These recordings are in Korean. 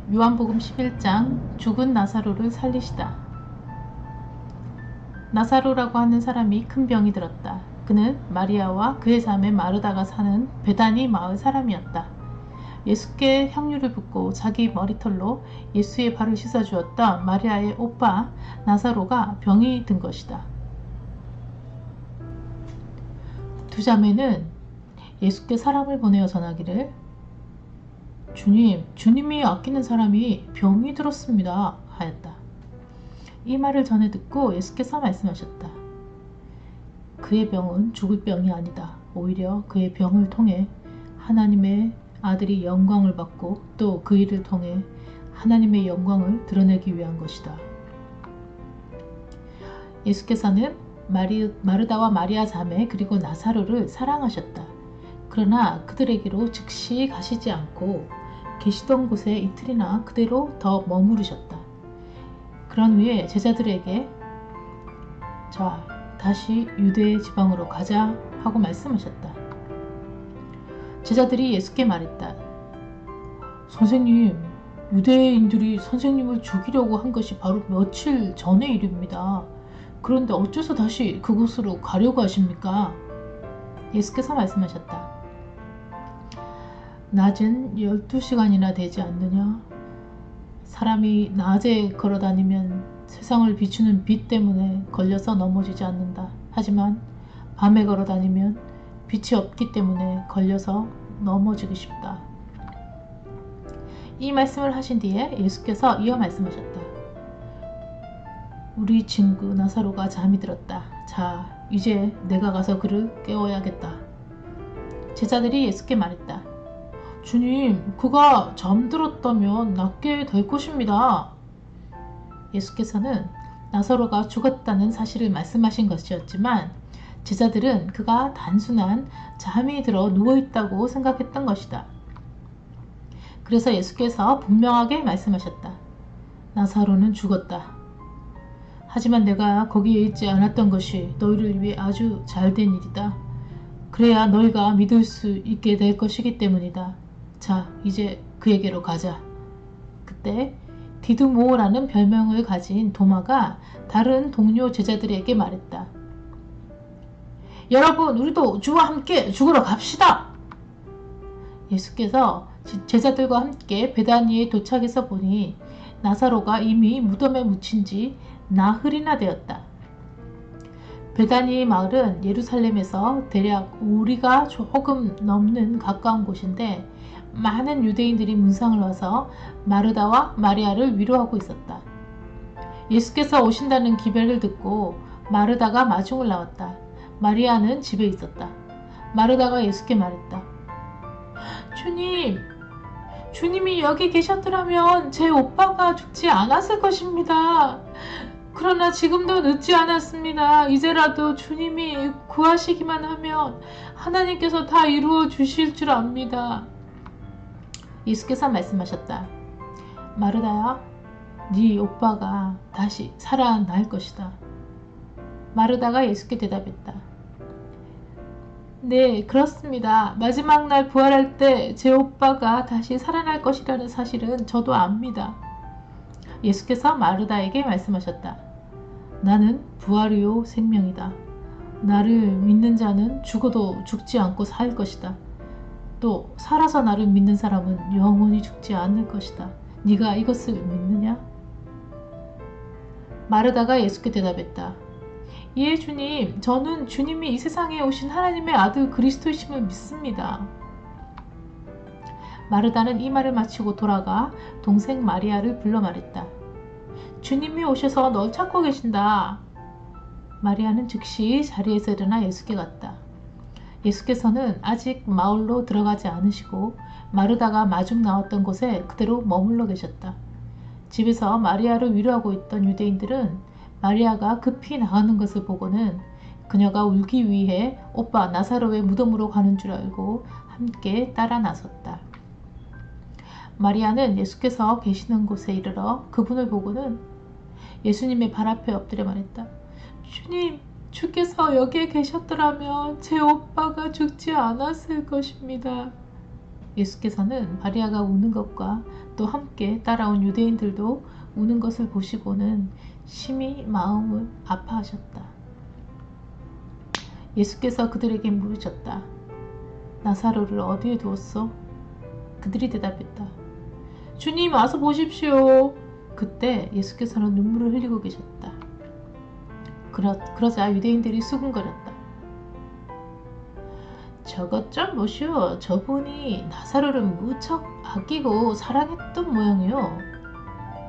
요한복음 11장 죽은 나사로를 살리시다. 나사로라고 하는 사람이 큰 병이 들었다. 그는 마리아와 그의 자매 마르다가 사는 베다니 마을 사람이었다. 예수께 향유를 붓고 자기 머리털로 예수의 발을 씻어주었던 마리아의 오빠 나사로가 병이 든 것이다. 두 자매는 예수께 사람을 보내어 전하기를, 주님이 아끼는 사람이 병이 들었습니다 하였다. 이 말을 전해 듣고 예수께서 말씀하셨다. 그의 병은 죽을 병이 아니다. 오히려 그의 병을 통해 하나님의 아들이 영광을 받고 또 그 일을 통해 하나님의 영광을 드러내기 위한 것이다. 예수께서는 마르다와 마리아 자매 그리고 나사로를 사랑하셨다. 그러나 그들에게로 즉시 가시지 않고 계시던 곳에 이틀이나 그대로 더 머무르셨다. 그런 후에 제자들에게 자, 다시 유대 지방으로 가자 하고 말씀하셨다. 제자들이 예수께 말했다. 선생님, 유대인들이 선생님을 죽이려고 한 것이 바로 며칠 전의 일입니다. 그런데 어째서 다시 그곳으로 가려고 하십니까? 예수께서 말씀하셨다. 낮은 12시간이나 되지 않느냐? 사람이 낮에 걸어다니면 세상을 비추는 빛 때문에 걸려서 넘어지지 않는다. 하지만 밤에 걸어다니면 빛이 없기 때문에 걸려서 넘어지기 쉽다. 이 말씀을 하신 뒤에 예수께서 이어 말씀하셨다. 우리 친구 나사로가 잠이 들었다. 자, 이제 내가 가서 그를 깨워야겠다. 제자들이 예수께 말했다. 주님, 그가 잠들었다면 낫게 될 것입니다. 예수께서는 나사로가 죽었다는 사실을 말씀하신 것이었지만 제자들은 그가 단순한 잠이 들어 누워있다고 생각했던 것이다. 그래서 예수께서 분명하게 말씀하셨다. 나사로는 죽었다. 하지만 내가 거기에 있지 않았던 것이 너희를 위해 아주 잘된 일이다. 그래야 너희가 믿을 수 있게 될 것이기 때문이다. 자, 이제 그에게로 가자. 그때 디두모라는 별명을 가진 도마가 다른 동료 제자들에게 말했다. 여러분, 우리도 주와 함께 죽으러 갑시다. 예수께서 제자들과 함께 베다니에 도착해서 보니 나사로가 이미 무덤에 묻힌 지 나흘이나 되었다. 베다니 마을은 예루살렘에서 대략 우리가 조금 넘는 가까운 곳인데 많은 유대인들이 문상을 와서 마르다와 마리아를 위로하고 있었다. 예수께서 오신다는 기별을 듣고 마르다가 마중을 나왔다. 마리아는 집에 있었다. 마르다가 예수께 말했다. 주님이 여기 계셨더라면 제 오빠가 죽지 않았을 것입니다. 그러나 지금도 늦지 않았습니다. 이제라도 주님이 구하시기만 하면 하나님께서 다 이루어 주실 줄 압니다. 예수께서 말씀하셨다. 마르다야, 네 오빠가 다시 살아날 것이다. 마르다가 예수께 대답했다. 네, 그렇습니다. 마지막 날 부활할 때 제 오빠가 다시 살아날 것이라는 사실은 저도 압니다. 예수께서 마르다에게 말씀하셨다. 나는 부활이요 생명이다. 나를 믿는 자는 죽어도 죽지 않고 살 것이다. 또 살아서 나를 믿는 사람은 영원히 죽지 않을 것이다. 네가 이것을 믿느냐? 마르다가 예수께 대답했다. 예, 주님, 저는 주님이 이 세상에 오신 하나님의 아들 그리스도이심을 믿습니다. 마르다는 이 말을 마치고 돌아가 동생 마리아를 불러 말했다. 주님이 오셔서 널 찾고 계신다. 마리아는 즉시 자리에서 일어나 예수께 갔다. 예수께서는 아직 마을로 들어가지 않으시고 마르다가 마중 나왔던 곳에 그대로 머물러 계셨다. 집에서 마리아를 위로하고 있던 유대인들은 마리아가 급히 나가는 것을 보고는 그녀가 울기 위해 오빠 나사로의 무덤으로 가는 줄 알고 함께 따라 나섰다. 마리아는 예수께서 계시는 곳에 이르러 그분을 보고는 예수님의 발 앞에 엎드려 말했다. 주님, 주께서 여기에 계셨더라면 제 오빠가 죽지 않았을 것입니다. 예수께서는 마리아가 우는 것과 또 함께 따라온 유대인들도 우는 것을 보시고는 심히 마음을 아파하셨다. 예수께서 그들에게 물으셨다. 나사로를 어디에 두었소? 그들이 대답했다. 주님, 와서 보십시오. 그때 예수께서는 눈물을 흘리고 계셨다. 그러자 유대인들이 수군거렸다. 저것 좀 보시오. 저분이 나사로를 무척 아끼고 사랑했던 모양이요.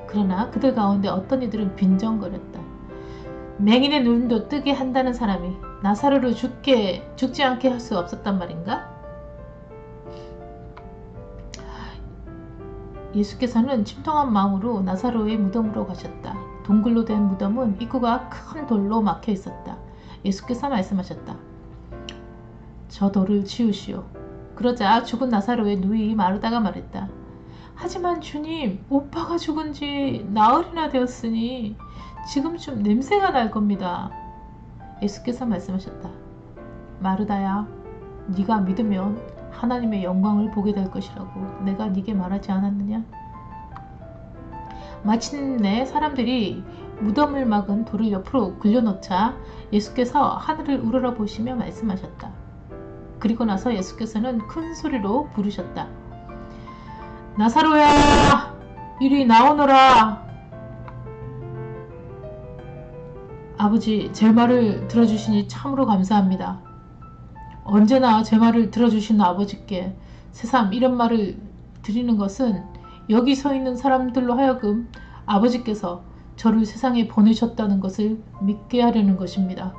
그러나 그들 가운데 어떤 이들은 빈정거렸다. 맹인의 눈도 뜨게 한다는 사람이 나사로를 죽지 않게 할 수 없었단 말인가? 예수께서는 침통한 마음으로 나사로의 무덤으로 가셨다. 동굴로 된 무덤은 입구가 큰 돌로 막혀 있었다. 예수께서 말씀하셨다. 저 돌을 치우시오. 그러자 죽은 나사로의 누이 마르다가 말했다. 하지만 주님, 오빠가 죽은 지 나흘이나 되었으니 지금쯤 냄새가 날 겁니다. 예수께서 말씀하셨다. 마르다야, 네가 믿으면 하나님의 영광을 보게 될 것이라고 내가 네게 말하지 않았느냐? 마침내 사람들이 무덤을 막은 돌을 옆으로 굴려놓자 예수께서 하늘을 우러러 보시며 말씀하셨다. 그리고 나서 예수께서는 큰 소리로 부르셨다. 나사로야, 이리 나오너라. 아버지, 제 말을 들어주시니 참으로 감사합니다. 언제나 제 말을 들어주시는 아버지께 새삼 이런 말을 드리는 것은 여기 서 있는 사람들로 하여금 아버지께서 저를 세상에 보내셨다는 것을 믿게 하려는 것입니다.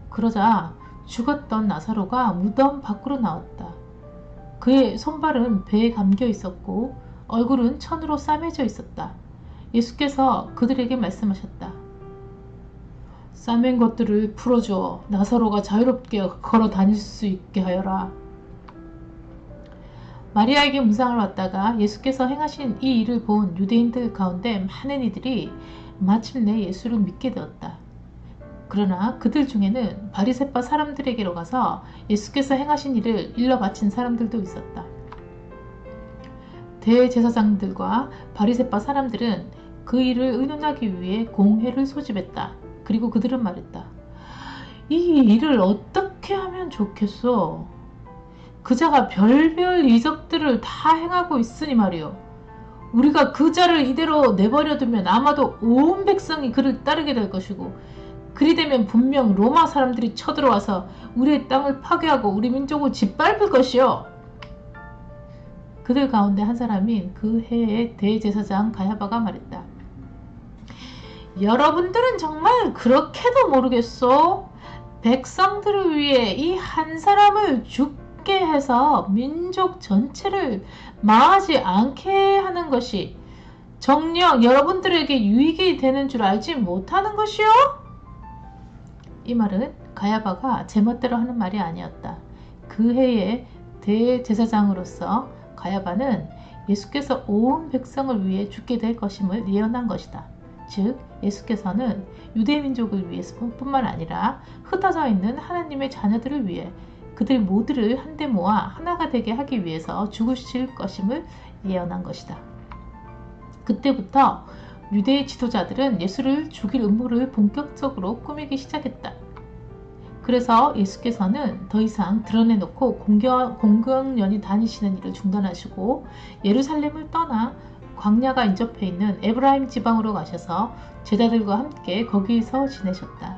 그러자 죽었던 나사로가 무덤 밖으로 나왔다. 그의 손발은 배에 감겨 있었고 얼굴은 천으로 싸매져 있었다. 예수께서 그들에게 말씀하셨다. 싸맨 것들을 풀어주어 나사로가 자유롭게 걸어 다닐 수 있게 하여라. 마리아에게 문상을 왔다가 예수께서 행하신 이 일을 본 유대인들 가운데 많은 이들이 마침내 예수를 믿게 되었다. 그러나 그들 중에는 바리새파 사람들에게로 가서 예수께서 행하신 일을 일러 바친 사람들도 있었다. 대제사장들과 바리새파 사람들은 그 일을 의논하기 위해 공회를 소집했다. 그리고 그들은 말했다. 이 일을 어떻게 하면 좋겠소? 그자가 별별 이적들을 다 행하고 있으니 말이오. 우리가 그자를 이대로 내버려두면 아마도 온 백성이 그를 따르게 될 것이고 그리 되면 분명 로마 사람들이 쳐들어와서 우리의 땅을 파괴하고 우리 민족을 짓밟을 것이요. 그들 가운데 한 사람인 그 해의 대제사장 가야바가 말했다. 여러분들은 정말 그렇게도 모르겠소? 백성들을 위해 이 한 사람을 죽게 해서 민족 전체를 망하지 않게 하는 것이 정녕 여러분들에게 유익이 되는 줄 알지 못하는 것이요? 이 말은 가야바가 제멋대로 하는 말이 아니었다. 그 해의 대제사장으로서 가야바는 예수께서 온 백성을 위해 죽게 될 것임을 예언한 것이다. 즉 예수께서는 유대민족을 위해서뿐만 아니라 흩어져 있는 하나님의 자녀들을 위해 그들 모두를 한데 모아 하나가 되게 하기 위해서 죽으실 것임을 예언한 것이다. 그때부터 유대 지도자들은 예수를 죽일 음모를 본격적으로 꾸미기 시작했다. 그래서 예수께서는 더 이상 드러내놓고 공경연히 다니시는 일을 중단하시고 예루살렘을 떠나 광야가 인접해 있는 에브라임 지방으로 가셔서 제자들과 함께 거기서 지내셨다.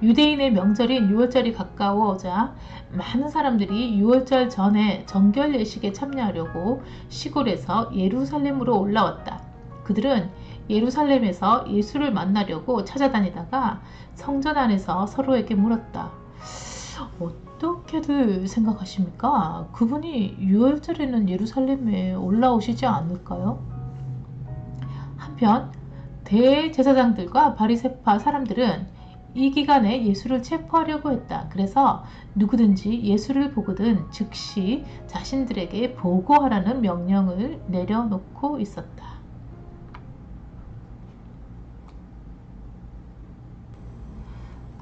유대인의 명절인 유월절이 가까워오자 많은 사람들이 유월절 전에 정결 예식에 참여하려고 시골에서 예루살렘으로 올라왔다. 그들은 예루살렘에서 예수를 만나려고 찾아다니다가 성전 안에서 서로에게 물었다. 어떻게들 생각하십니까? 그분이 유월절에는 예루살렘에 올라오시지 않을까요? 한편 대제사장들과 바리새파 사람들은 이 기간에 예수를 체포하려고 했다. 그래서 누구든지 예수를 보거든 즉시 자신들에게 보고하라는 명령을 내려놓고 있었다.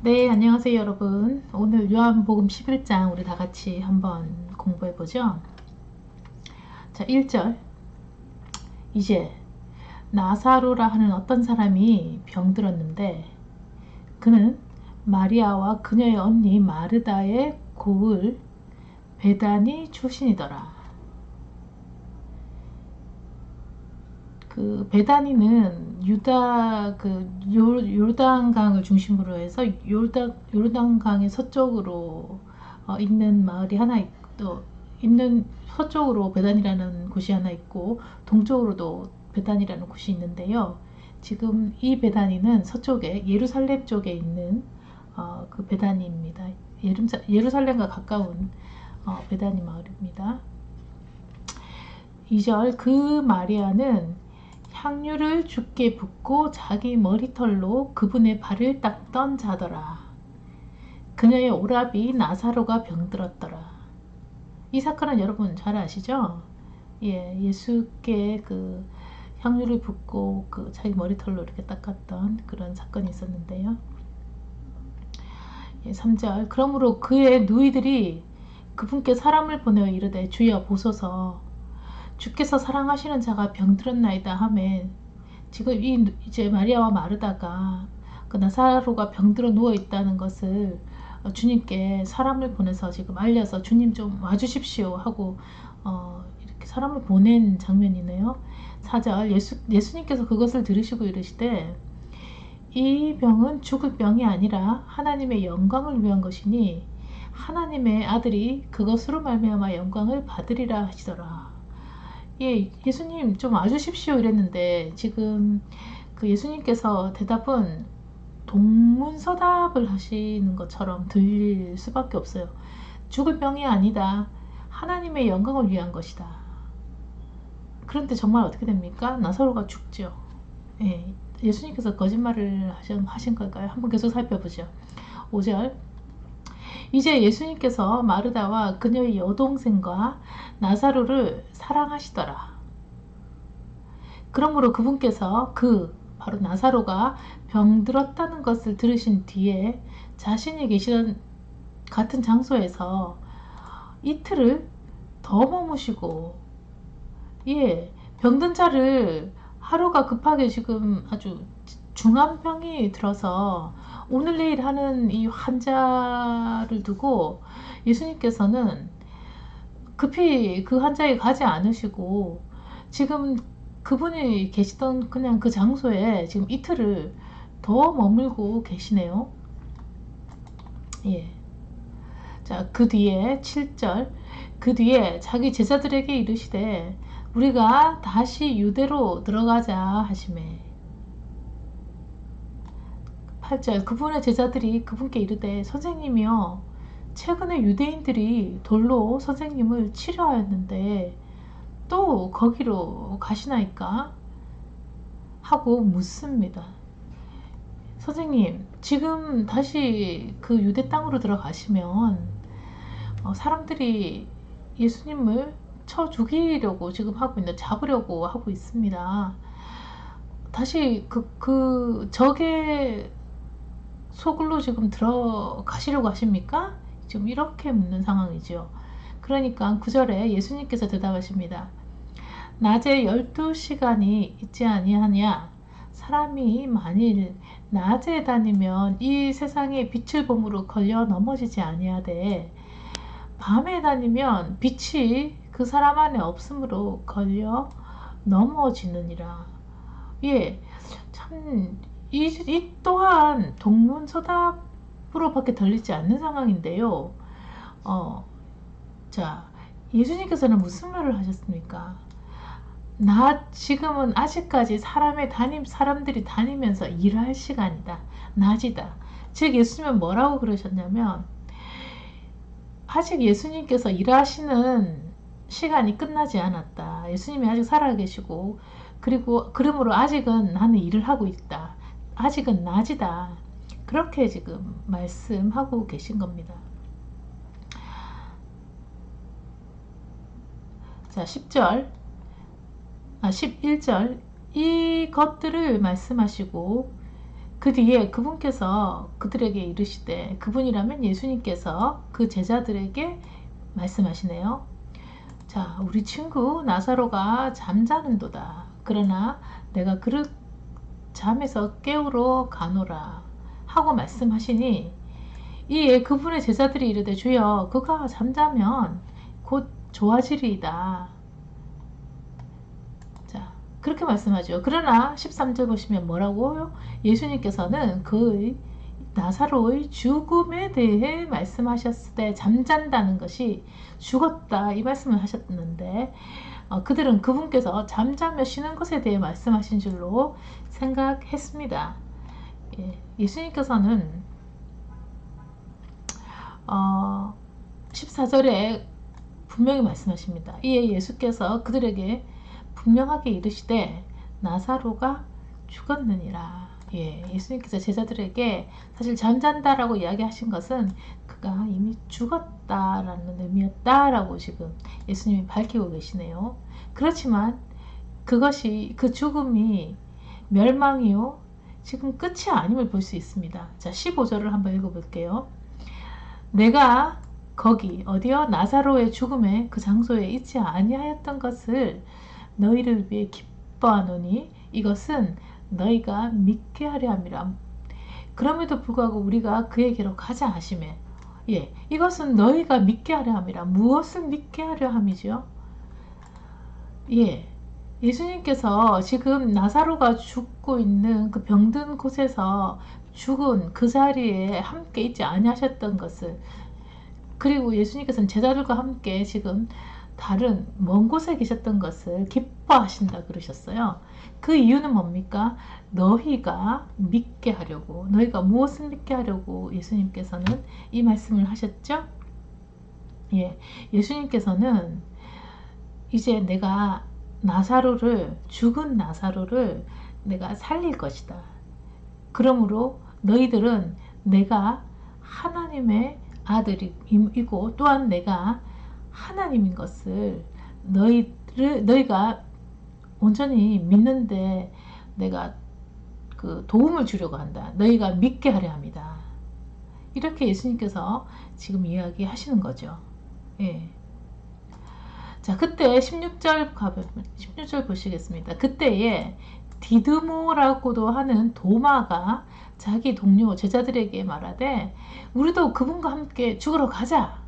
네, 안녕하세요, 여러분. 오늘 요한복음 11장 우리 다 같이 한번 공부해 보죠. 자, 1절. 이제 나사로라 하는 어떤 사람이 병들었는데 그는 마리아와 그녀의 언니 마르다의 고을 베다니 출신이더라. 그 베다니는 유다 그 요단강을 중심으로 해서 요단강의 서쪽으로 있는 마을이 하나 또 있는 서쪽으로 베단이라는 곳이 하나 있고 동쪽으로도 베단이라는 곳이 있는데요. 지금 이 베다니는 서쪽에 예루살렘 쪽에 있는 그 베다니입니다. 예루살렘과 가까운 베다니 마을입니다. 2절 그 마리아는 향유를 주께 붓고 자기 머리털로 그분의 발을 닦던 자더라. 그녀의 오라비 나사로가 병들었더라. 이 사건은 여러분 잘 아시죠? 예, 예수께 그 향유를 붓고 그 자기 머리털로 이렇게 닦았던 그런 사건이 있었는데요. 예, 3절 그러므로 그의 누이들이 그분께 사람을 보내어 이르되 주여 보소서 주께서 사랑하시는 자가 병들었나이다 하면 지금 이제 마리아와 마르다가 그 나사로가 병들어 누워 있다는 것을 주님께 사람을 보내서 지금 알려서 주님 좀 와주십시오 하고 이렇게 사람을 보낸 장면이네요. 4절 예수님께서 그것을 들으시고 이르시되 이 병은 죽을 병이 아니라 하나님의 영광을 위한 것이니 하나님의 아들이 그것으로 말미암아 영광을 받으리라 하시더라. 예, 예수님 좀 와주십시오 이랬는데 지금 그 예수님께서 대답은 동문서답을 하시는 것처럼 들릴 수밖에 없어요. 죽을 병이 아니다. 하나님의 영광을 위한 것이다. 그런데 정말 어떻게 됩니까? 나사로가 죽죠. 예, 예수님께서 거짓말을 하신 걸까요? 한번 계속 살펴보죠. 5절 이제 예수님께서 마르다와 그녀의 여동생과 나사로를 사랑하시더라. 그러므로 그분께서 바로 나사로가 병들었다는 것을 들으신 뒤에 자신이 계시던 같은 장소에서 이틀을 더 머무시고 예, 병든 자를 하루가 급하게 지금 아주 중한 병이 들어서 오늘 내일 하는 이 환자를 두고 예수님께서는 급히 그 환자에 가지 않으시고 지금 그분이 계시던 그냥 그 장소에 지금 이틀을 더 머물고 계시네요. 예. 자, 그 뒤에 7절 그 뒤에 자기 제자들에게 이르시되 우리가 다시 유대로 들어가자 하시매 8절 그분의 제자들이 그분께 이르되 선생님이여 최근에 유대인들이 돌로 선생님을 치려하였는데 또 거기로 가시나이까 하고 묻습니다. 선생님 지금 다시 그 유대 땅으로 들어가시면 사람들이 예수님을 쳐 죽이려고 지금 하고 있는 잡으려고 하고 있습니다. 다시 그 적의 속으로 지금 들어가시려고 하십니까? 지금 이렇게 묻는 상황이죠. 그러니까 9절에 예수님께서 대답하십니다. 낮에 12시간이 있지 아니하냐? 사람이 만일 낮에 다니면 이 세상의 빛을 봄으로 걸려 넘어지지 아니하되 밤에 다니면 빛이 그 사람 안에 없으므로 걸려 넘어지느니라. 예, 참 이 또한 동문서답으로밖에 들리지 않는 상황인데요. 자, 예수님께서는 무슨 말을 하셨습니까? 지금은 아직까지 사람들이 다니면서 일할 시간이다. 낮이다. 즉 예수님은 뭐라고 그러셨냐면 아직 예수님께서 일하시는 시간이 끝나지 않았다. 예수님이 아직 살아계시고 그러므로 아직은 나는 일을 하고 있다. 아직은 낮이다. 그렇게 지금 말씀하고 계신 겁니다. 자, 11절 이 것들을 말씀하시고 그 뒤에 그분께서 그들에게 이르시되, 그분이라면 예수님께서 그 제자들에게 말씀하시네요. 자, 우리 친구 나사로가 잠자는도다. 그러나 내가 그를 잠에서 깨우러 가노라 하고 말씀하시니, 이에 그분의 제자들이 이르되, 주여, 그가 잠자면 곧 좋아지리이다. 자, 그렇게 말씀하죠. 그러나 13절 보시면 뭐라고요? 예수님께서는 그 나사로의 죽음에 대해 말씀하셨을 때, 잠잔다는 것이 죽었다 이 말씀을 하셨는데, 그들은 그분께서 잠자며 쉬는 것에 대해 말씀하신 줄로 생각했습니다. 예수님께서는 14절에 분명히 말씀하십니다. 이에 예수께서 그들에게 분명하게 이르시되, 나사로가 죽었느니라. 예수님께서 제자들에게 사실 잠잔다라고 이야기하신 것은 그가 이미 죽었다라는 의미였다라고 지금 예수님이 밝히고 계시네요. 그렇지만 그것이, 그 죽음이 멸망이요 지금 끝이 아님을 볼 수 있습니다. 자, 15절을 한번 읽어볼게요. 내가 거기 어디요? 나사로의 죽음에 그 장소에 있지 아니하였던 것을 너희를 위해 기뻐하노니 이것은 너희가 믿게 하려 함이라. 그럼에도 불구하고 우리가 그에게로 가자 하시매, 이것은 너희가 믿게 하려 함이라. 무엇을 믿게 하려 함이죠? 예수님께서 지금 나사로가 죽고 있는 그 병든 곳에서 죽은 그 자리에 함께 있지 아니하셨던 것을, 그리고 예수님께서는 제자들과 함께 지금 다른 먼 곳에 계셨던 것을 기뻐하신다 그러셨어요. 그 이유는 뭡니까? 너희가 믿게 하려고, 너희가 무엇을 믿게 하려고 예수님께서는 이 말씀을 하셨죠? 예수님께서는 이제 내가 죽은 나사로를 내가 살릴 것이다. 그러므로 너희들은 내가 하나님의 아들이고 또한 내가 하나님인 것을 너희가 온전히 믿는데 내가 그 도움을 주려고 한다. 너희가 믿게 하려 합니다. 이렇게 예수님께서 지금 이야기하시는 거죠. 자, 그때 16절 보시겠습니다. 그때에 디드모라고도 하는 도마가 자기 동료 제자들에게 말하되, 우리도 그분과 함께 죽으러 가자.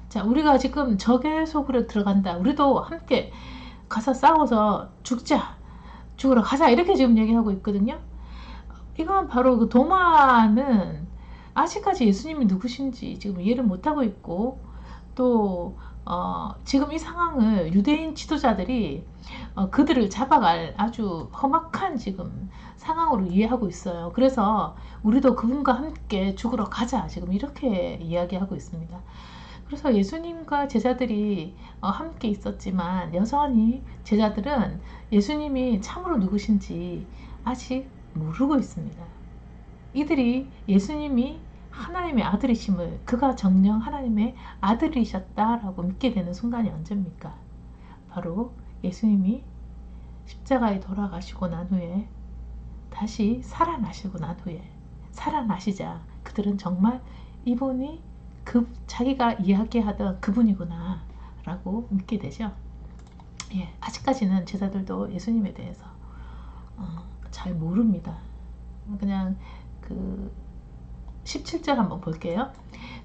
자, 우리가 지금 적의 속으로 들어간다. 우리도 함께 가서 싸워서 죽으러 가자. 이렇게 지금 얘기하고 있거든요. 이건 바로 그 도마는 아직까지 예수님이 누구신지 지금 이해를 못하고 있고, 또 지금 이 상황을 유대인 지도자들이 그들을 잡아갈 아주 험악한 지금 상황으로 이해하고 있어요. 그래서 우리도 그분과 함께 죽으러 가자, 지금 이렇게 이야기하고 있습니다. 그래서 예수님과 제자들이 함께 있었지만 여전히 제자들은 예수님이 참으로 누구신지 아직 모르고 있습니다. 이들이 예수님이 하나님의 아들이심을, 그가 정녕 하나님의 아들이셨다라고 믿게 되는 순간이 언제입니까? 바로 예수님이 십자가에 돌아가시고 난 후에, 다시 살아나시고 난 후에, 살아나시자 그들은 정말 이분이 자기가 이야기하던 그분이구나 라고 믿게 되죠. 아직까지는 제자들도 예수님에 대해서 잘 모릅니다. 그냥 17절 한번 볼게요.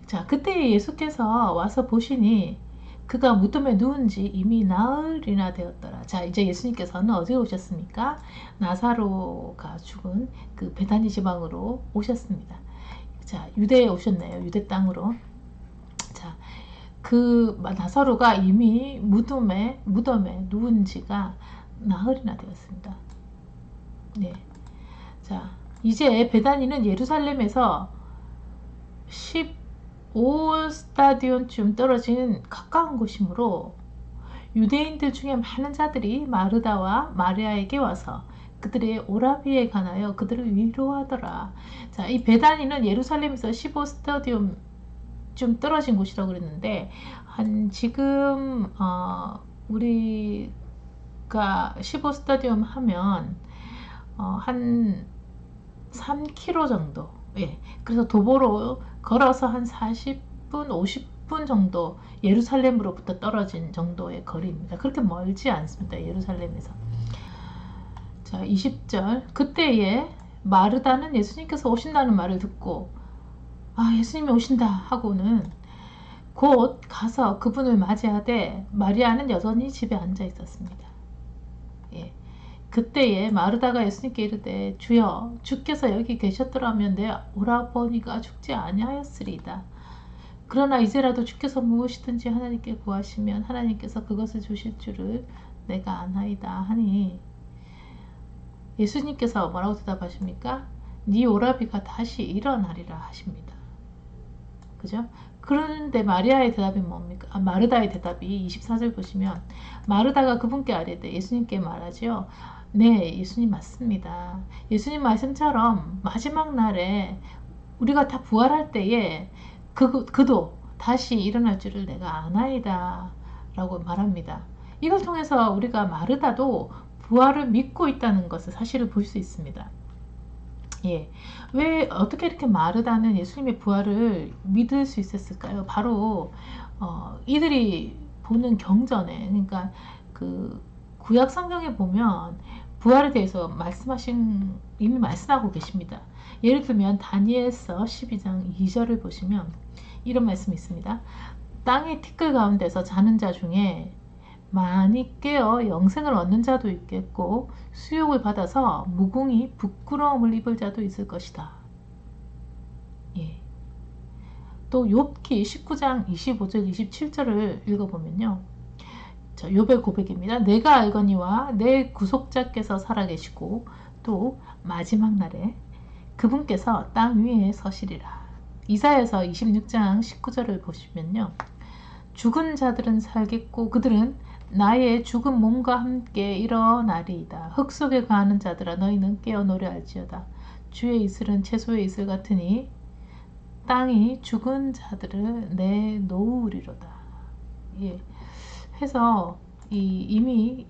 자, 그때 예수께서 와서 보시니 그가 무덤에 누운 지 이미 나흘이나 되었더라. 자, 이제 예수님께서는 어디에 오셨습니까? 나사로가 죽은 그 베다니 지방으로 오셨습니다. 자, 유대에 오셨네요. 유대 땅으로. 자, 그 나사로가 이미 무덤에 누운 지가 나흘이나 되었습니다. 자, 이제 베다니는 예루살렘에서 15스타디온쯤 떨어진 가까운 곳이므로 유대인들 중에 많은 자들이 마르다와 마리아에게 와서 그들의 오라비에 관하여 그들을 위로하더라. 자, 이 베다니는 예루살렘에서 15스타디움 좀 떨어진 곳이라고 그랬는데, 지금 우리가 15스타디움 하면 한 3km 정도. 예. 그래서 도보로 걸어서 한 40분, 50분 정도 예루살렘으로부터 떨어진 정도의 거리입니다. 그렇게 멀지 않습니다. 예루살렘에서. 자, 20절. 그때에 마르다는 예수님께서 오신다는 말을 듣고 아, 예수님이 오신다 하고는 곧 가서 그분을 맞이하되 마리아는 여전히 집에 앉아 있었습니다. 예. 그때에 마르다가 예수님께 이르되 주여 주께서 여기 계셨더라면 내 오라버니가 죽지 아니하였으리이다. 그러나 이제라도 주께서 무엇이든지 하나님께 구하시면 하나님께서 그것을 주실 줄을 내가 아나이다 하니 예수님께서 뭐라고 대답하십니까? 네 오라비가 다시 일어나리라 하십니다. 그죠? 그런데 마리아의 대답이 뭡니까? 마르다의 대답이 24절 보시면 마르다가 그분께 아뢰되 예수님께 말하지요. 네, 예수님 맞습니다. 예수님 말씀처럼 마지막 날에 우리가 다 부활할 때에 그도 다시 일어날 줄을 내가 아나이다 라고 말합니다. 이걸 통해서 우리가 마르다도 부활을 믿고 있다는 것을 사실을 볼 수 있습니다. 예. 왜 어떻게 이렇게 마르다는 예수님의 부활을 믿을 수 있었을까요? 바로 이들이 보는 경전에 그러니까 그 구약 성경에 보면 부활에 대해서 이미 말씀하고 계십니다. 예를 들면 다니엘서 12장 2절을 보시면 이런 말씀이 있습니다. 땅의 티끌 가운데서 자는 자 중에 많이 깨어 영생을 얻는 자도 있겠고 수욕을 받아서 무궁히 부끄러움을 입을 자도 있을 것이다. 예. 또 욥기 19장 25절 27절을 읽어보면요. 자, 욥의 고백입니다. 내가 알거니와 내 구속자께서 살아계시고 또 마지막 날에 그분께서 땅 위에 서시리라. 이사야서 26장 19절을 보시면요. 죽은 자들은 살겠고 그들은 나의 죽은 몸과 함께 일어나리이다. 흙 속에 거하는 자들아 너희는 깨어 노래할지어다. 주의 이슬은 채소의 이슬 같으니 땅이 죽은 자들을 내놓으리로다. 예. 해서 이미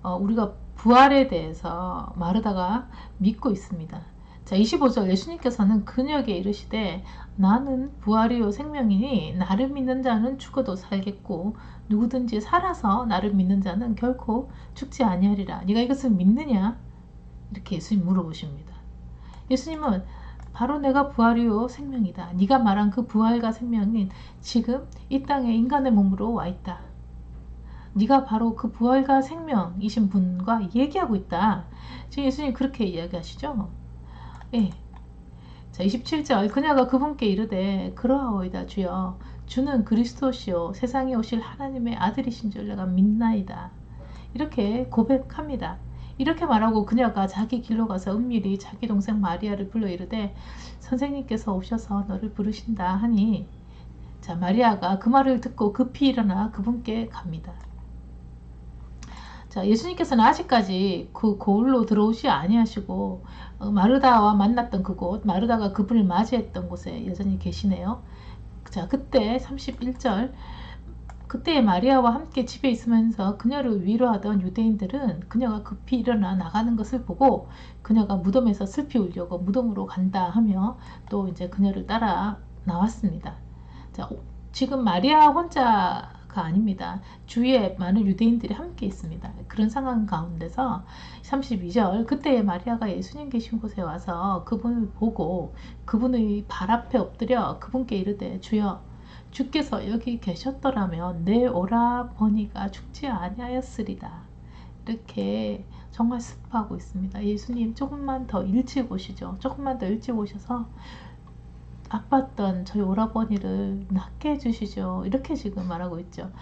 우리가 부활에 대해서 마르다가 믿고 있습니다. 자, 25절 예수님께서는 그녀에게 이르시되 나는 부활이요 생명이니 나를 믿는 자는 죽어도 살겠고 누구든지 살아서 나를 믿는 자는 결코 죽지 아니하리라. 네가 이것을 믿느냐? 이렇게 예수님 물어보십니다. 예수님은 바로 내가 부활이요 생명이다. 네가 말한 그 부활과 생명은 지금 이 땅에 인간의 몸으로 와 있다. 네가 바로 그 부활과 생명이신 분과 얘기하고 있다. 지금 예수님 그렇게 이야기하시죠? 예. 자, 27절 그녀가 그분께 이르되 그러하오이다 주여 주는 그리스도시요 세상에 오실 하나님의 아들이신 줄 내가 믿나이다. 이렇게 고백합니다. 이렇게 말하고 그녀가 자기 길로 가서 은밀히 자기 동생 마리아를 불러 이르되 선생님께서 오셔서 너를 부르신다 하니 자, 마리아가 그 말을 듣고 급히 일어나 그분께 갑니다. 자, 예수님께서는 아직까지 그 고을로 들어오지 아니하시고 마르다와 만났던 그곳, 마르다가 그분을 맞이했던 곳에 여전히 계시네요. 자, 그때 31절 그때 마리아와 함께 집에 있으면서 그녀를 위로하던 유대인들은 그녀가 급히 일어나 나가는 것을 보고 그녀가 무덤에서 슬피 울려고 무덤으로 간다 하며 또 이제 그녀를 따라 나왔습니다. 자, 지금 마리아 혼자가 아닙니다. 주위에 많은 유대인들이 함께 있습니다. 그런 상황 가운데서 32절 그때에 마리아가 예수님 계신 곳에 와서 그분을 보고 그분의 발 앞에 엎드려 그분께 이르되 주여 주께서 여기 계셨더라면 내 오라버니가 죽지 아니하였으리다. 이렇게 정말 슬퍼하고 있습니다. 예수님 조금만 더 일찍 오시죠. 조금만 더 일찍 오셔서 아팠던 저희 오라버니를 낫게 해주시죠. 이렇게 지금 말하고 있죠.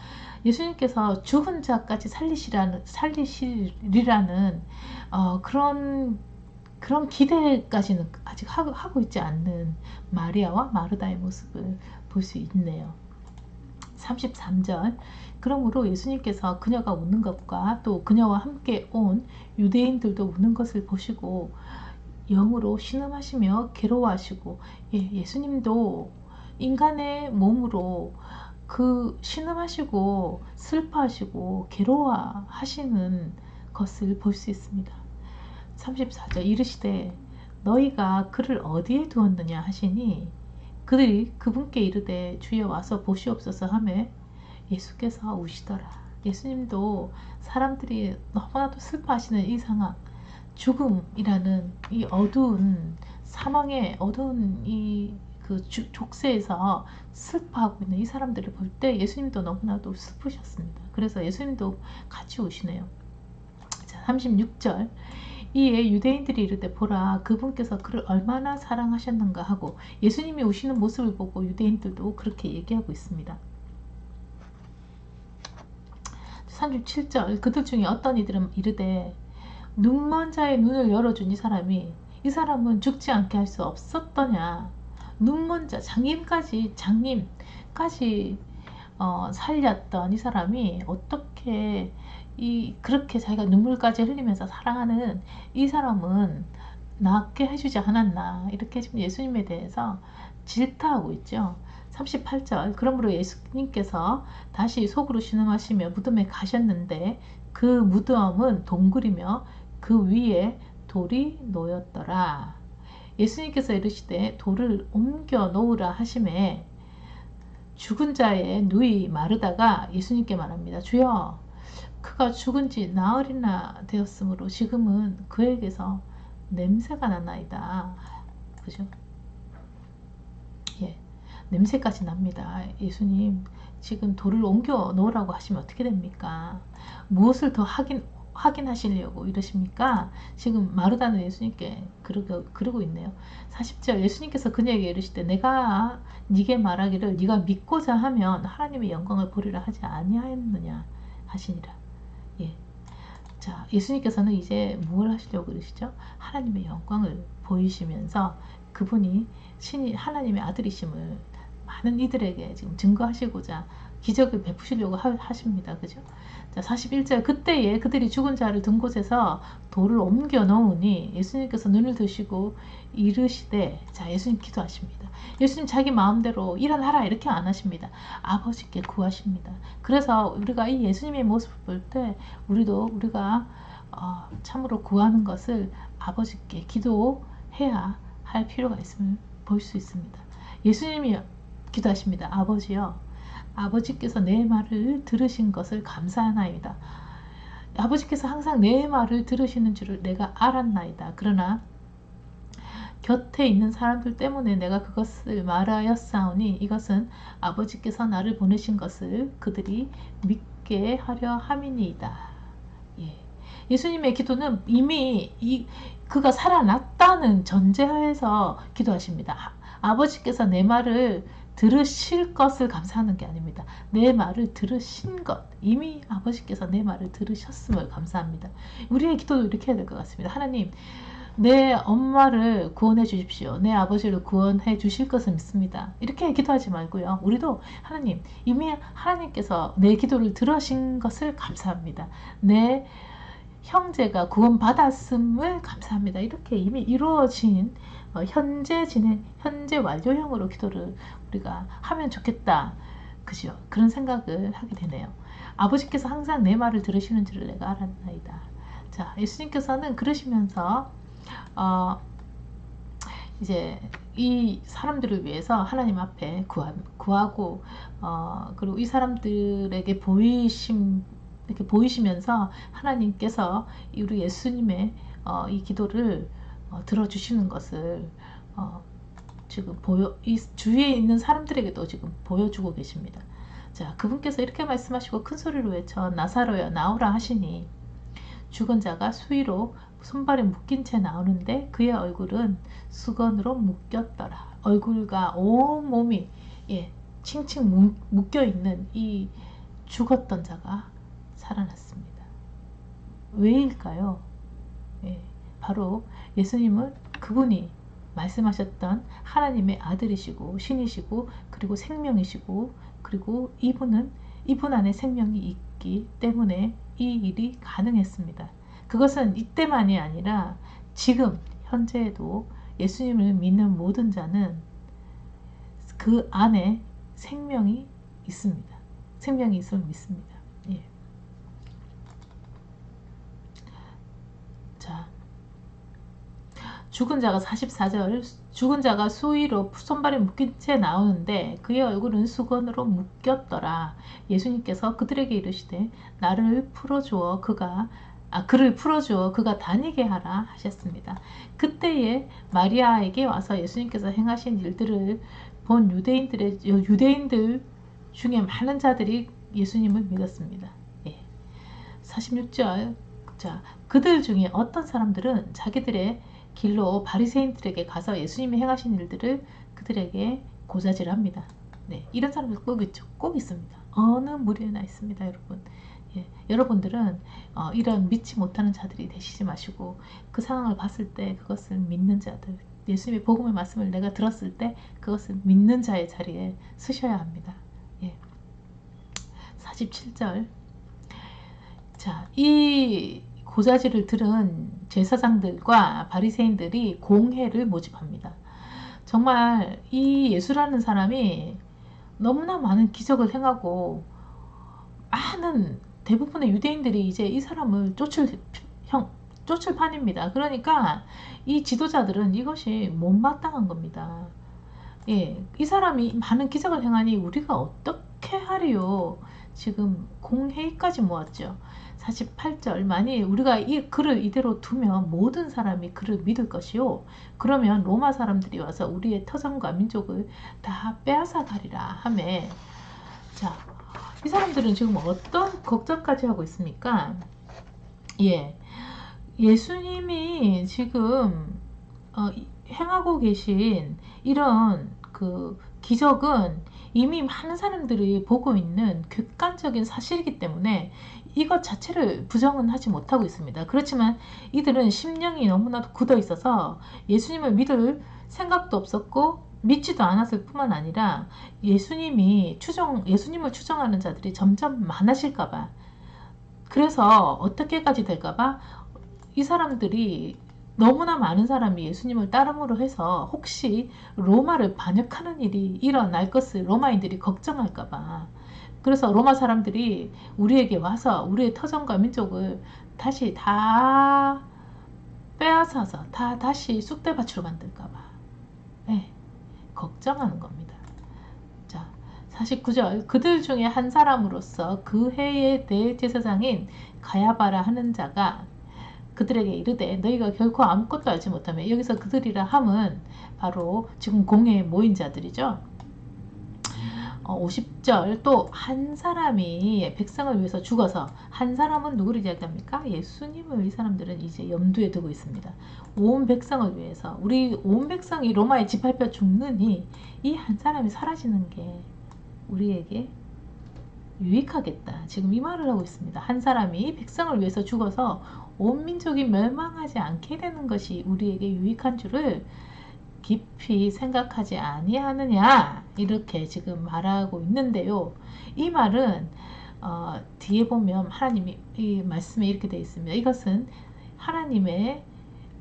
예수님께서 죽은 자까지 살리시리라는 그런 기대까지는 아직 하고 있지 않는 마리아와 마르다의 모습을 볼 수 있네요. 33절 그러므로 예수님께서 그녀가 웃는 것과 또 그녀와 함께 온 유대인들도 웃는 것을 보시고 영으로 신음하시며 괴로워하시고 예수님도 인간의 몸으로 그 신음하시고 슬퍼하시고 괴로워하시는 것을 볼 수 있습니다. 34절 이르시되 너희가 그를 어디에 두었느냐 하시니 그들이 그분께 이르되 주여 와서 보시옵소서 하매 예수께서 우시더라. 예수님도 사람들이 너무나도 슬퍼하시는 이 상황, 죽음이라는 이 어두운 사망의 어두운 이 그 족쇄에서 슬퍼하고 있는 이 사람들을 볼 때 예수님도 너무나도 슬프셨습니다. 그래서 예수님도 같이 우시네요. 자, 36절 이에 유대인들이 이르되 보라 그분께서 그를 얼마나 사랑하셨는가 하고 예수님이 우시는 모습을 보고 유대인들도 그렇게 얘기하고 있습니다. 37절 그들 중에 어떤 이들은 이르되 눈먼 자의 눈을 열어준 이 사람은 죽지 않게 할 수 없었더냐. 눈먼 자 장님까지 살렸던 이 사람이 어떻게 그렇게 자기가 눈물까지 흘리면서 사랑하는 이 사람은 낫게 해주지 않았나, 이렇게 지금 예수님에 대해서 질타하고 있죠. 38절 그러므로 예수님께서 다시 속으로 신음하시며 무덤에 가셨는데 그 무덤은 동굴이며 그 위에 돌이 놓였더라. 예수님께서 이르시되 돌을 옮겨 놓으라 하심에 죽은 자의 누이 마르다가 예수님께 말합니다. 주여 그가 죽은 지 나흘이나 되었으므로 지금은 그에게서 냄새가 나나이다. 그죠? 예, 냄새까지 납니다. 예수님 지금 돌을 옮겨 놓으라고 하시면 어떻게 됩니까? 무엇을 더 확인하시려고 이러십니까? 지금 마르다는 예수님께 그러고 있네요. 40절 예수님께서 그녀에게 이르시되 내가 네게 말하기를 네가 믿고자 하면 하나님의 영광을 보리라 하지 아니하였느냐 하시니라. 예. 자, 예수님께서는 이제 뭘 하시려고 그러시죠? 하나님의 영광을 보이시면서 그분이 하나님의 아들이심을 많은 이들에게 지금 증거하시고자 기적을 베푸시려고 하십니다. 그죠? 자, 41절 그때에 그들이 죽은 자를 둔 곳에서 돌을 옮겨 놓으니 예수님께서 눈을 드시고 이르시되, 자, 예수님 기도하십니다. 예수님 자기 마음대로 일어나라 이렇게 안 하십니다. 아버지께 구하십니다. 그래서 우리가 이 예수님의 모습을 볼 때 우리가 참으로 구하는 것을 아버지께 기도해야 할 필요가 있음을 볼 수 있습니다. 예수님이 기도하십니다. 아버지여, 아버지께서 내 말을 들으신 것을 감사하나이다. 아버지께서 항상 내 말을 들으시는 줄을 내가 알았나이다. 그러나 곁에 있는 사람들 때문에 내가 그것을 말하였사오니 이것은 아버지께서 나를 보내신 것을 그들이 믿게 하려 함이니이다. 예. 예수님의 기도는 이미 그가 살아났다는 전제하에서 기도하십니다. 아버지께서 내 말을 들으실 것을 감사하는 게 아닙니다. 내 말을 들으신 것, 이미 아버지께서 내 말을 들으셨음을 감사합니다. 우리의 기도도 이렇게 해야 될 것 같습니다. 하나님, 내 엄마를 구원해 주십시오. 내 아버지를 구원해 주실 것을 믿습니다. 이렇게 기도하지 말고요. 우리도 하나님, 이미 하나님께서 내 기도를 들으신 것을 감사합니다. 내 형제가 구원받았음을 감사합니다. 이렇게 이미 이루어진 현재 완료형으로 기도를 우리가 하면 좋겠다. 그죠? 그런 생각을 하게 되네요. 아버지께서 항상 내 말을 들으시는 줄을 내가 알았나이다. 자, 예수님께서는 그러시면서 이제 이 사람들을 위해서 하나님 앞에 구하고 그리고 이 사람들에게 이렇게 보이시면서 하나님께서 우리 예수님의 이 기도를 들어주시는 것을 지금 이 주위에 있는 사람들에게도 지금 보여주고 계십니다. 자, 그분께서 이렇게 말씀하시고 큰 소리로 외쳐 나사로야 나오라 하시니 죽은 자가 수위로 손발에 묶인 채 나오는데 그의 얼굴은 수건으로 묶였더라. 얼굴과 온 몸이 칭칭 묶여있는 이 죽었던 자가 살아났습니다. 왜일까요? 바로 예수님은 그분이 말씀하셨던 하나님의 아들이시고 신이시고 그리고 생명이시고 그리고 이분 안에 생명이 있기 때문에 이 일이 가능했습니다. 그것은 이때만이 아니라 지금 현재에도 예수님을 믿는 모든 자는 그 안에 생명이 있습니다. 생명이 있음을 믿습니다. 자, 죽은 자가 44절 죽은 자가 수의로 손발에 묶인 채 나오는데 그의 얼굴은 수건으로 묶였더라. 예수님께서 그들에게 이르시되 나를 풀어주어 그를 풀어주어 그가 다니게 하라 하셨습니다. 그때에 마리아에게 와서 예수님께서 행하신 일들을 본 유대인들 중에 많은 자들이 예수님을 믿었습니다. 예. 46절 자, 그들 중에 어떤 사람들은 자기들의 길로 바리새인들에게 가서 예수님이 행하신 일들을 그들에게 고자질합니다. 네, 이런 사람들 꼭 있죠. 꼭 있습니다. 어느 무리에나 있습니다, 여러분. 예, 여러분들은 이런 믿지 못하는 자들이 되시지 마시고 그 상황을 봤을 때 그것을 믿는 자들, 예수님의 복음의 말씀을 내가 들었을 때 그것을 믿는 자의 자리에 서셔야 합니다. 예. 47절 자, 이 고자질을 들은 제사장들과 바리새인들이 공회를 모집합니다. 정말 이 예수라는 사람이 너무나 많은 기적을 행하고 많은 대부분의 유대인들이 이제 이 사람을 쫓을 판입니다. 그러니까 이 지도자들은 이것이 못마땅한 겁니다. 예, 이 사람이 많은 기적을 행하니 우리가 어떻게 하리요? 지금 공회의까지 모았죠. 48절 만일 우리가 이 글을 이대로 두면 모든 사람이 그를 믿을 것이요. 그러면 로마 사람들이 와서 우리의 터전과 민족을 다 빼앗아 가리라 하매 자, 이 사람들은 지금 어떤 걱정까지 하고 있습니까? 예, 예수님이 지금 행하고 계신 이런 그 기적은 이미 많은 사람들이 보고 있는 객관적인 사실이기 때문에 이것 자체를 부정은 하지 못하고 있습니다. 그렇지만 이들은 심령이 너무나도 굳어 있어서 예수님을 믿을 생각도 없었고 믿지도 않았을 뿐만 아니라 예수님을 추정하는 자들이 점점 많아질까봐 그래서 어떻게까지 될까봐 이 사람들이 너무나 많은 사람이 예수님을 따름으로 해서 혹시 로마를 반역하는 일이 일어날 것을 로마인들이 걱정할까봐 그래서 로마 사람들이 우리에게 와서 우리의 터전과 민족을 다시 다 빼앗아서 다시 쑥대밭으로 만들까봐 네, 걱정하는 겁니다. 자, 49절 그들 중에 한 사람으로서 그 해의 대제사장인 가야바라 하는 자가 그들에게 이르되 너희가 결코 아무것도 알지 못하며 여기서 그들이라 함은 바로 지금 공회에 모인 자들이죠. 50절 또 한 사람이 백성을 위해서 죽어서 한 사람은 누구를 이야기합니까? 예수님을 이 사람들은 이제 염두에 두고 있습니다. 온 백성을 위해서 우리 온 백성이 로마에 짓밟혀 죽느니 이 한 사람이 사라지는 게 우리에게 유익하겠다. 지금 이 말을 하고 있습니다. 한 사람이 백성을 위해서 죽어서 온 민족이 멸망하지 않게 되는 것이 우리에게 유익한 줄을 깊이 생각하지 아니하느냐 이렇게 지금 말하고 있는데요. 이 말은 뒤에 보면 하나님이 이 말씀에 이렇게 되어 있습니다. 이것은 하나님의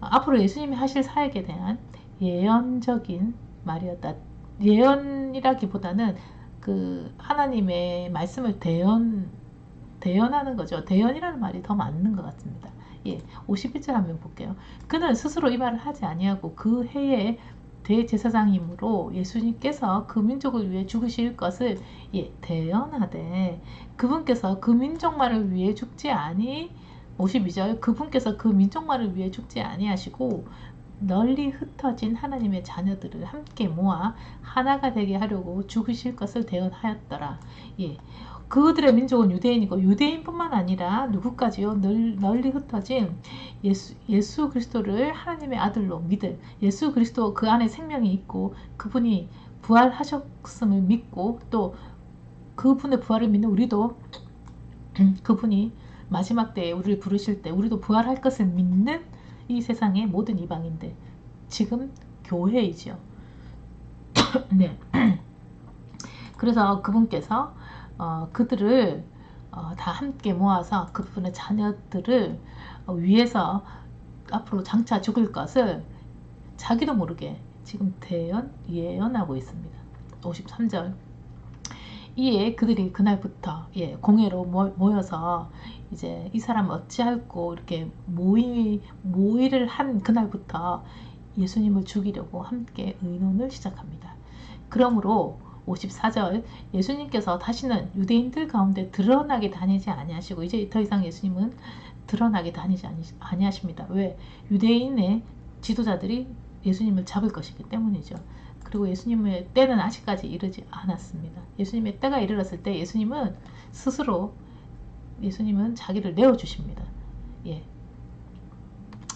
앞으로 예수님이 하실 사역에 대한 예언적인 말이었다. 예언이라기보다는 그 하나님의 말씀을 대연하는 거죠. 대연이라는 말이 더 맞는 것 같습니다. 예, 51절 한번 볼게요. 그는 스스로 이 말을 하지 아니하고 그 해의 대제사장이므로 예수님께서 그 민족을 위해 죽으실 것을 대언하되 그분께서 그 민족만을 위해 죽지 아니 52절 그분께서 그 민족만을 위해 죽지 아니하시고 널리 흩어진 하나님의 자녀들을 함께 모아 하나가 되게 하려고 죽으실 것을 대언하였더라. 예. 그들의 민족은 유대인이고 유대인뿐만 아니라 누구까지요? 널리 흩어진 예수 그리스도를 하나님의 아들로 믿을 예수 그리스도 그 안에 생명이 있고 그분이 부활하셨음을 믿고 또 그분의 부활을 믿는 우리도 그분이 마지막 때에 우리를 부르실 때 우리도 부활할 것을 믿는 이 세상의 모든 이방인들 지금 교회이죠. 네. 그래서 그분께서 그들을 다 함께 모아서 그분의 자녀들을 위해서 앞으로 장차 죽을 것을 자기도 모르게 지금 예언하고 있습니다. 53절 이에 그들이 그날부터 공회로 모여서 이제 이 사람 어찌할꼬 이렇게 모의를 한 그날부터 예수님을 죽이려고 함께 의논을 시작합니다. 그러므로 54절 예수님께서 다시는 유대인들 가운데 드러나게 다니지 아니하시고 이제 더 이상 예수님은 드러나게 다니지 아니하십니다. 왜? 유대인의 지도자들이 예수님을 잡을 것이기 때문이죠. 그리고 예수님의 때는 아직까지 이르지 않았습니다. 예수님의 때가 이르렀을 때 예수님은 스스로 자기를 내어주십니다. 예.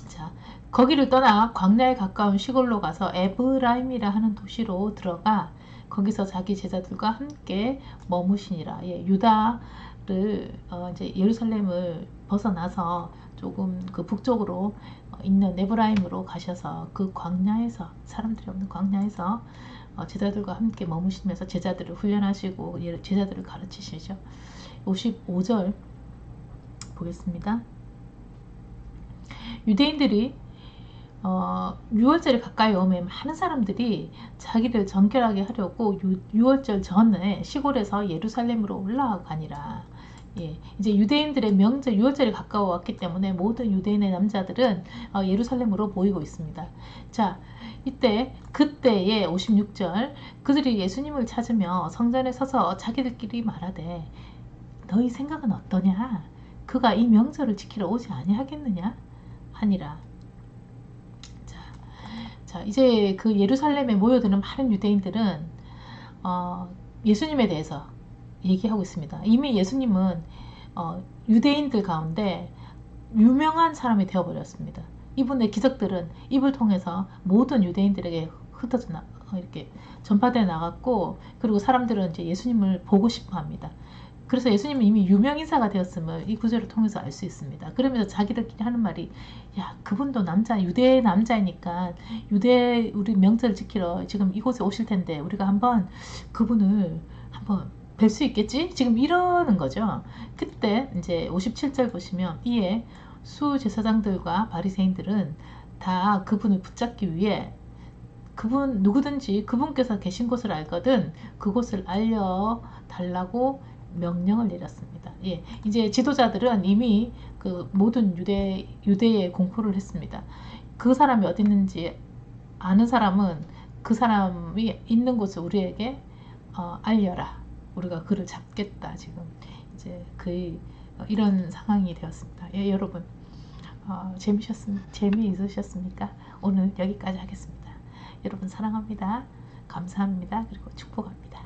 자, 거기를 떠나 광야에 가까운 시골로 가서 에브라임이라 하는 도시로 들어가 거기서 자기 제자들과 함께 머무시니라. 예, 유다를 이제 예루살렘을 벗어나서 조금 그 북쪽으로 있는 에브라임으로 가셔서 그 광야에서 사람들이 없는 광야에서 제자들과 함께 머무시면서 제자들을 훈련하시고 제자들을 가르치시죠. 55절 보겠습니다. 유대인들이 6월절에 가까이 오면 많은 사람들이 자기를 정결하게 하려고 6월절 전에 시골에서 예루살렘으로 올라가니라. 예, 이제 유대인들의 명절 6월절이 가까워 왔기 때문에 모든 유대인의 남자들은 예루살렘으로 모이고 있습니다. 자, 그때의 56절 그들이 예수님을 찾으며 성전에 서서 자기들끼리 말하되 너희 생각은 어떠냐? 그가 이 명절을 지키러 오지 아니하겠느냐? 하니라. 자, 이제 그 예루살렘에 모여드는 많은 유대인들은 예수님에 대해서 얘기하고 있습니다. 이미 예수님은 유대인들 가운데 유명한 사람이 되어버렸습니다. 이분의 기적들은 입을 통해서 모든 유대인들에게 흩어져 이렇게 전파되어 나갔고, 그리고 사람들은 이제 예수님을 보고 싶어 합니다. 그래서 예수님은 이미 유명인사가 되었음을 이 구절을 통해서 알 수 있습니다. 그러면서 자기들끼리 하는 말이, 야, 그분도 유대 남자이니까 우리 명절을 지키러 지금 이곳에 오실 텐데 우리가 한번 그분을 한번 뵐 수 있겠지? 지금 이러는 거죠. 그때 이제 57절 보시면 이에 수제사장들과 바리새인들은 다 그분을 붙잡기 위해 그분 누구든지 그분께서 계신 곳을 알거든 그곳을 알려달라고 명령을 내렸습니다. 예, 이제 지도자들은 이미 그 모든 유대에 공포를 했습니다. 그 사람이 어디 있는지 아는 사람은 그 사람이 있는 곳을 우리에게 알려라. 우리가 그를 잡겠다. 지금 이제 이런 상황이 되었습니다. 예, 여러분 재미있으셨습니까? 오늘 여기까지 하겠습니다. 여러분 사랑합니다. 감사합니다. 그리고 축복합니다.